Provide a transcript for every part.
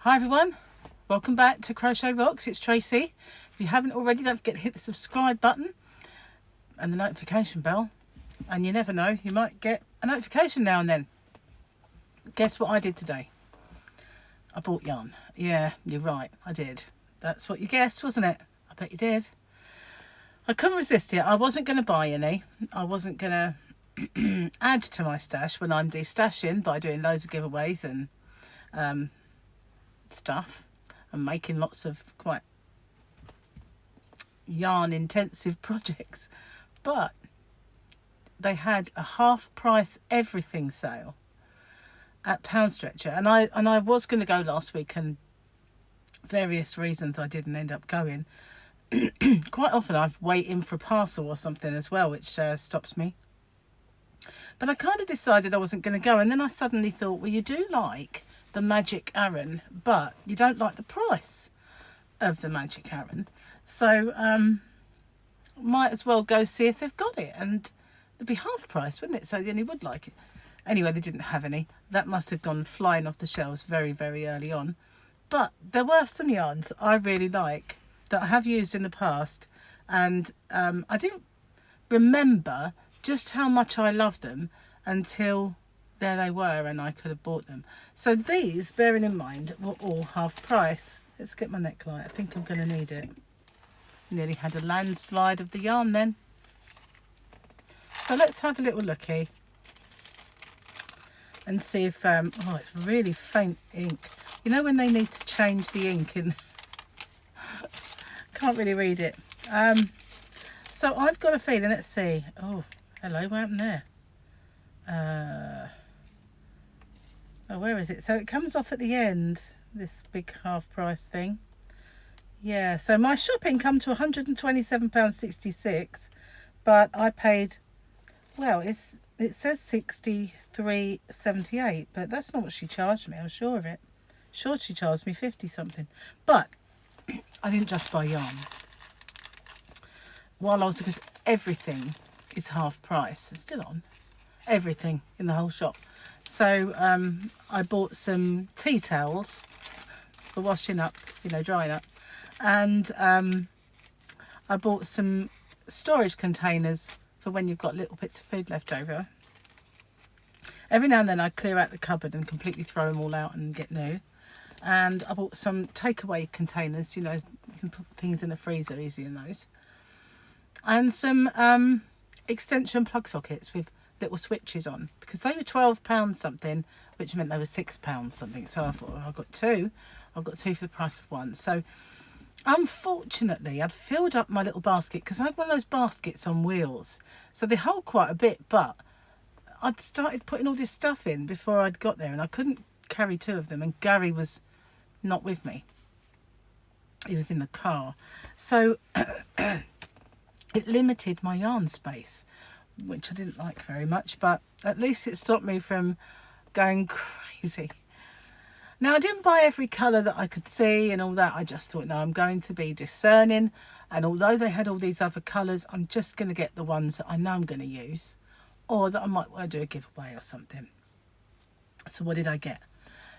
Hi everyone, welcome back to CrochetRocks. It's Tracy. If you haven't already, don't forget to hit the subscribe button and the notification bell. And you never know, you might get a notification now and then. Guess what I did today? I bought yarn. Yeah, you're right, I did. That's what you guessed, wasn't it? I bet you did. I couldn't resist it. I wasn't going to buy any. I wasn't going to add to my stash when I'm destashing by doing loads of giveaways and stuff and making lots of quite yarn intensive projects, but they had a half price everything sale at Pound Stretcher, and I was going to go last week, and various reasons I didn't end up going. Quite often I've waiting for a parcel or something as well, which stops me. But I kind of decided I wasn't going to go, and then I suddenly thought, well, you do like the Magic Aran, but you don't like the price of the Magic Aran, so might as well go see if they've got it, and it'd be half price, wouldn't it? So then he would like it. Anyway, they didn't have any. That must have gone flying off the shelves very, very early on. But there were some yarns I really like that I have used in the past, and I didn't remember just how much I love them until there they were and I could have bought them. So these, bearing in mind, were all half price. Let's get my neckline. I think I'm going to need it. Nearly had a landslide of the yarn then. So let's have a little looky and see if oh, it's really faint ink. You know when they need to change the ink and can't really read it. So I've got a feeling, let's see. Oh, hello, what happened there? Oh, where is it? So it comes off at the end, this big half price thing. Yeah, so my shopping come to £127.66, but I paid, well, it says £63.78, but that's not what she charged me. I'm sure of it. Sure, she charged me 50 something. But I didn't just buy yarn. While I was, because everything is half price. It's still on. Everything in the whole shop. So I bought some tea towels for washing up, you know, drying up, and I bought some storage containers for when you've got little bits of food left over. Every now and then I clear out the cupboard and completely throw them all out and get new. And I bought some takeaway containers, you know, you can put things in the freezer easy in those, and some extension plug sockets with little switches on, because they were £12 something, which meant they were £6 something. So I thought, well, I've got two for the price of one. So unfortunately I'd filled up my little basket, because I had one of those baskets on wheels, so they hold quite a bit, but I'd started putting all this stuff in before I'd got there, and I couldn't carry two of them, and Gary was not with me, he was in the car, so it limited my yarn space, which I didn't like very much, but at least it stopped me from going crazy. Now, I didn't buy every colour that I could see and all that. I just thought, no, I'm going to be discerning, and although they had all these other colours, I'm just going to get the ones that I know I'm going to use, or that I might want to do a giveaway or something. So what did I get?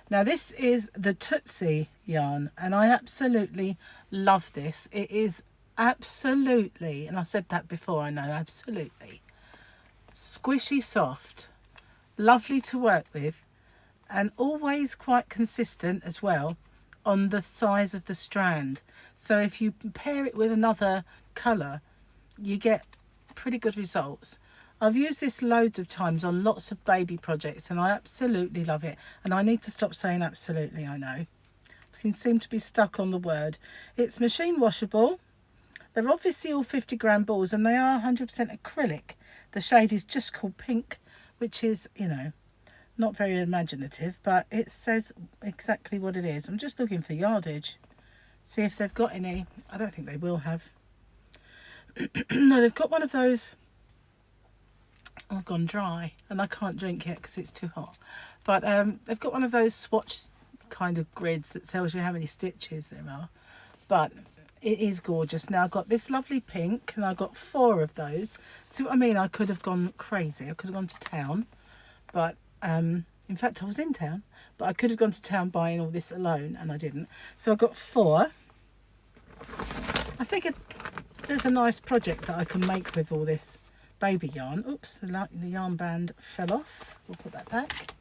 Now, this is the Tootsie yarn, and I absolutely love this. It is absolutely, and I said that before, I know, absolutely squishy soft, lovely to work with, and always quite consistent as well on the size of the strand. So if you pair it with another colour, you get pretty good results. I've used this loads of times on lots of baby projects, and I absolutely love it. And I need to stop saying absolutely, I know. I can seem to be stuck on the word. It's machine washable. They're obviously all 50-gram balls, and they are 100% acrylic. The shade is just called pink, which is, you know, not very imaginative, but it says exactly what it is. I'm just looking for yardage. See if they've got any. I don't think they will have. No, they've got one of those. I've gone dry and I can't drink yet because it's too hot. But they've got one of those swatch kind of grids that tells you how many stitches there are. But it is gorgeous. Now I've got this lovely pink, and I got 4 of those. See what I mean? I could have gone crazy. I could have gone to town, but In fact, I was in town, but I could have gone to town buying all this alone, and I didn't. So I got 4. I figured there's a nice project that I can make with all this baby yarn. Oops, the yarn band fell off. We'll put that back.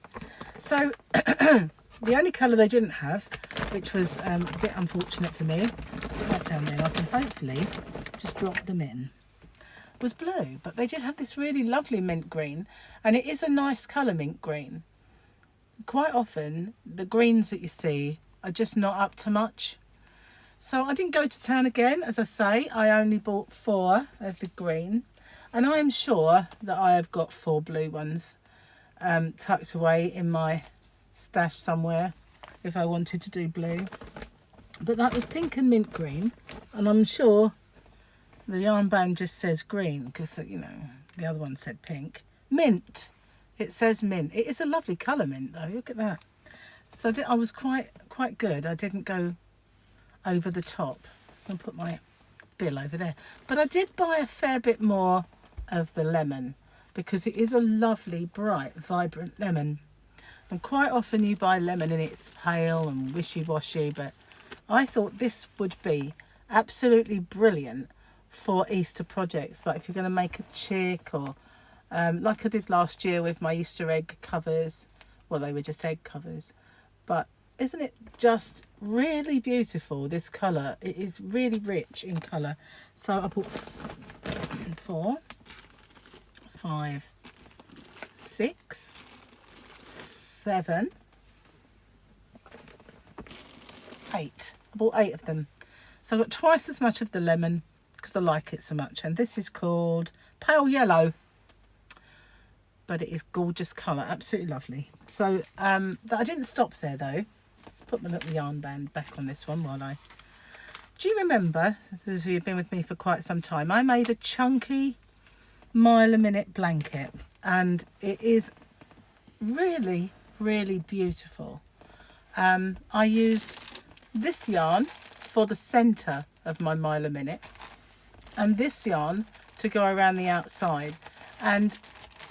So the only colour they didn't have, which was a bit unfortunate for me, put that down there, I can hopefully just drop them in, was blue. But they did have this really lovely mint green, and it is a nice colour, mint green. Quite often the greens that you see are just not up to much. So I didn't go to town again. As I say, I only bought 4 of the green, and I am sure that I have got 4 blue ones tucked away in my stash somewhere if I wanted to do blue. But that was pink and mint green, and I'm sure the yarn band just says green because, you know, the other one said pink. Mint. It says mint. It is a lovely colour, mint, though. Look at that. So I was quite good. I didn't go over the top. I'll put my bill over there. But I did buy a fair bit more of the lemon because it is a lovely, bright, vibrant lemon. And quite often you buy lemon and it's pale and wishy-washy, but I thought this would be absolutely brilliant for Easter projects. Like if you're going to make a chick, or like I did last year with my Easter egg covers. Well, they were just egg covers. But isn't it just really beautiful, this colour? It is really rich in colour. So I bought 4, 5, 6, 7, 8. I bought 8 of them. So I got twice as much of the lemon because I like it so much. And this is called Pale Yellow. But it is gorgeous colour, absolutely lovely. So I didn't stop there though. Let's put my little yarn band back on this one while I... Do you remember, those of you who've been with me for quite some time, I made a chunky mile a minute blanket, and it is really, really beautiful. I used this yarn for the centre of my mile a minute, and this yarn to go around the outside. And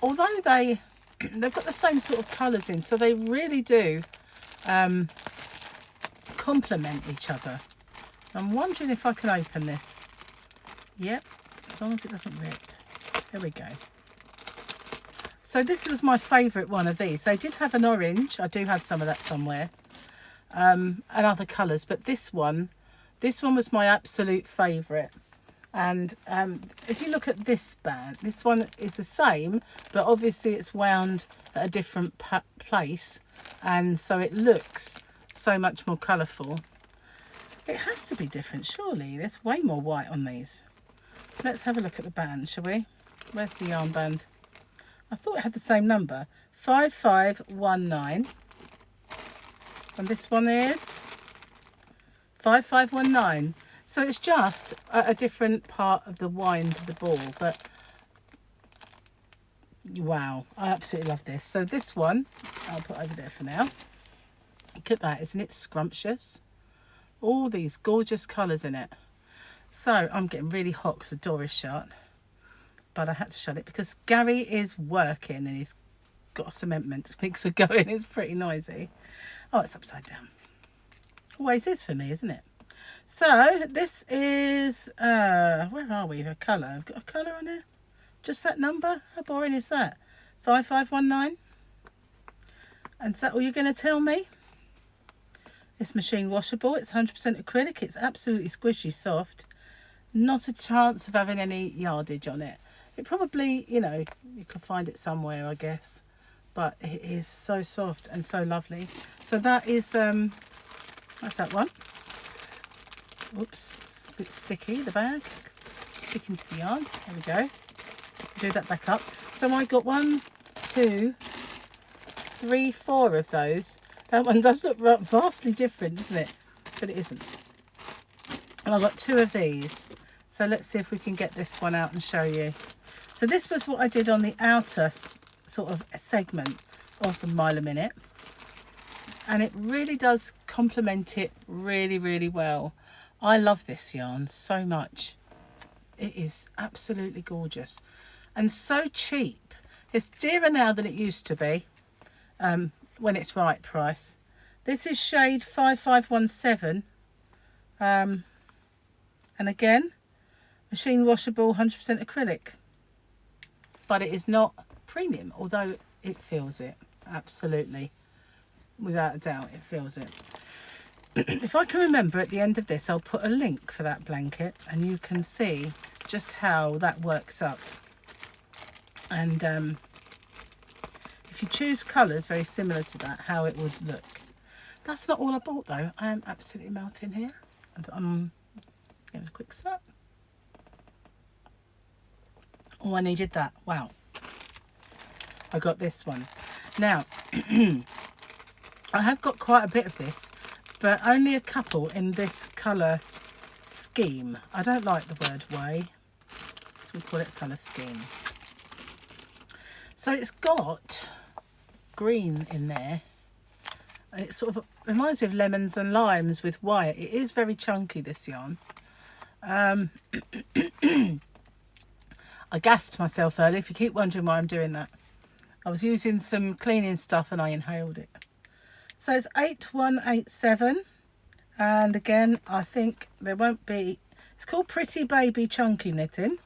although they've got the same sort of colours in, so they really do complement each other. I'm wondering if I can open this. Yep, as long as it doesn't rip. There we go. So this was my favourite one of these. They did have an orange. I do have some of that somewhere. And other colours, but this one was my absolute favourite. And if you look at this band, this one is the same, but obviously it's wound at a different place, and so it looks so much more colourful. It has to be different, surely. There's way more white on these. Let's have a look at the band, shall we? Where's the yarn band? I thought it had the same number. 5519. And this one is 5519. So it's just a different part of the wind of the ball, but wow, I absolutely love this. So this one, I'll put over there for now. Look at that, isn't it scrumptious? All these gorgeous colours in it. So I'm getting really hot because the door is shut, but I had to shut it because Gary is working and he's got a cement mixer going. It's pretty noisy. Oh, it's upside down. Always is for me, isn't it? So this is, where are we? A colour. I've got a colour on there. Just that number? How boring is that? 5519. And is that all you're going to tell me? It's machine washable. It's 100% acrylic. It's absolutely squishy soft. Not a chance of having any yardage on it. It probably, you know, you could find it somewhere, I guess. But it is so soft and so lovely. So that is, that's that one. Oops, it's a bit sticky, the bag. Sticking to the yarn. There we go. Do that back up. So I got 1, 2, 3, 4 of those. That one does look vastly different, doesn't it? But it isn't. And I've got 2 of these. So let's see if we can get this one out and show you. So this was what I did on the outer sort of segment of the mile a minute. And it really does complement it really, really well. I love this yarn so much. It is absolutely gorgeous and so cheap. It's dearer now than it used to be. when it's right price. This is shade 5517. And again, machine washable, 100% acrylic. But it is not premium, although it feels it. Absolutely. Without a doubt, it feels it. If I can remember at the end of this, I'll put a link for that blanket and you can see just how that works up. And if you choose colours very similar to that, how it would look. That's not all I bought though. I am absolutely melting here. I'm give it a quick snap. Oh, I needed that. Wow. I got this one. Now, I have got quite a bit of this, but only a couple in this colour scheme. I don't like the word way, so we call it colour scheme. So it's got green in there, and it sort of reminds me of lemons and limes with white. It is very chunky, this yarn. I gassed myself earlier, if you keep wondering why I'm doing that. I was using some cleaning stuff and I inhaled it. So it's 8187, and again I think there won't be, it's called Pretty Baby Chunky Knitting.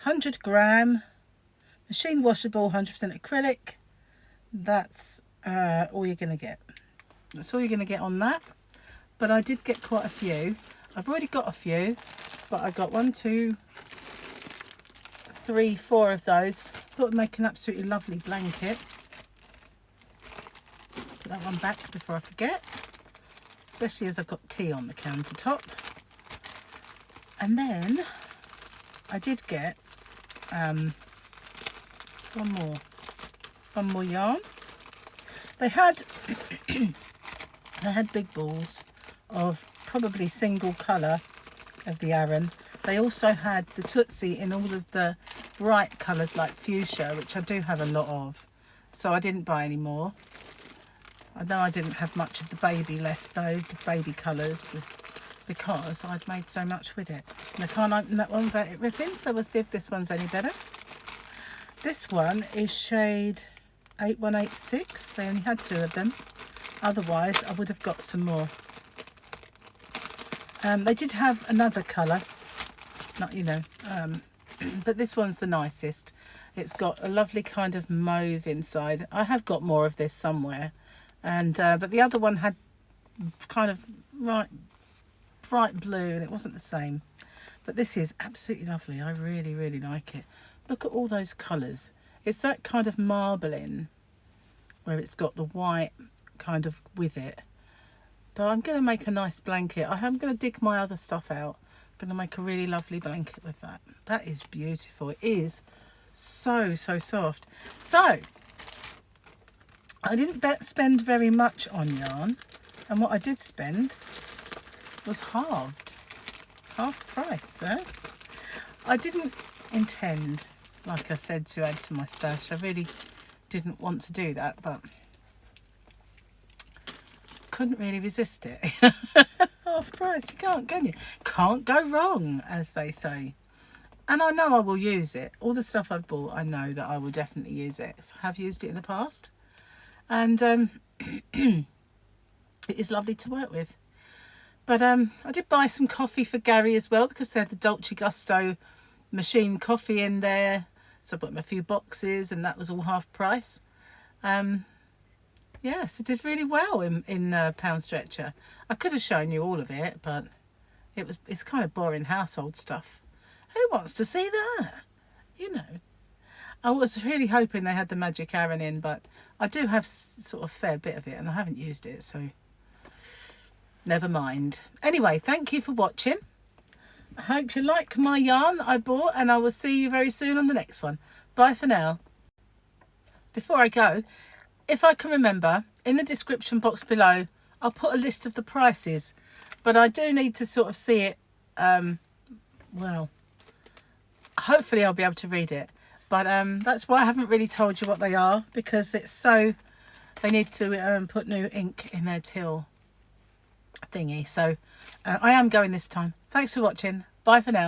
100 gram, machine washable, 100% acrylic. That's all you're going to get. That's all you're going to get on that. But I did get quite a few. I've already got a few, but I got 1, 2, 3, 4 of those. Thought it'd make an absolutely lovely blanket. Put that one back before I forget, especially as I've got tea on the countertop. And then I did get one more yarn. They had they had big balls of probably single colour of the Aran. They also had the Tootsie in all of the bright colours like fuchsia, which I do have a lot of, so I didn't buy any more. I know I didn't have much of the baby left though, the baby colours, because I'd made so much with it. And I can't open that one without it ripping, so we'll see if this one's any better. This one is shade 8186. They only had 2 of them. Otherwise, I would have got some more. They did have another colour, not, you know, but this one's the nicest. It's got a lovely kind of mauve inside. I have got more of this somewhere, and but the other one had kind of bright blue, and it wasn't the same. But this is absolutely lovely. I really, really like it. Look at all those colours. It's that kind of marbling where it's got the white kind of with it. But I'm going to make a nice blanket. I'm going to dig my other stuff out. I'm going to make a really lovely blanket with that. That is beautiful. It is so soft. So I didn't spend very much on yarn, and what I did spend was half price. I didn't intend, like I said, to add to my stash. I really didn't want to do that, but couldn't really resist it. Half price, you can't, can you? Can't go wrong, as they say. And I know I will use it. All the stuff I've bought, I know that I will definitely use it. I have used it in the past, and it is lovely to work with. But I did buy some coffee for Gary as well, because they had the Dolce Gusto machine coffee in there. So I bought him a few boxes, and that was all half price. Yes, it did really well in Pound Stretcher. I could have shown you all of it, but it's kind of boring household stuff. Who wants to see that? You know. I was really hoping they had the Magic Aran in, but I do have sort of a fair bit of it, and I haven't used it, so never mind. Anyway, thank you for watching. I hope you like my yarn that I bought, and I will see you very soon on the next one. Bye for now. Before I go, if I can remember, in the description box below, I'll put a list of the prices, but I do need to sort of see it. Well, hopefully I'll be able to read it, but that's why I haven't really told you what they are, because it's so, they need to put new ink in their till thingy. So I am going this time. Thanks for watching. Bye for now.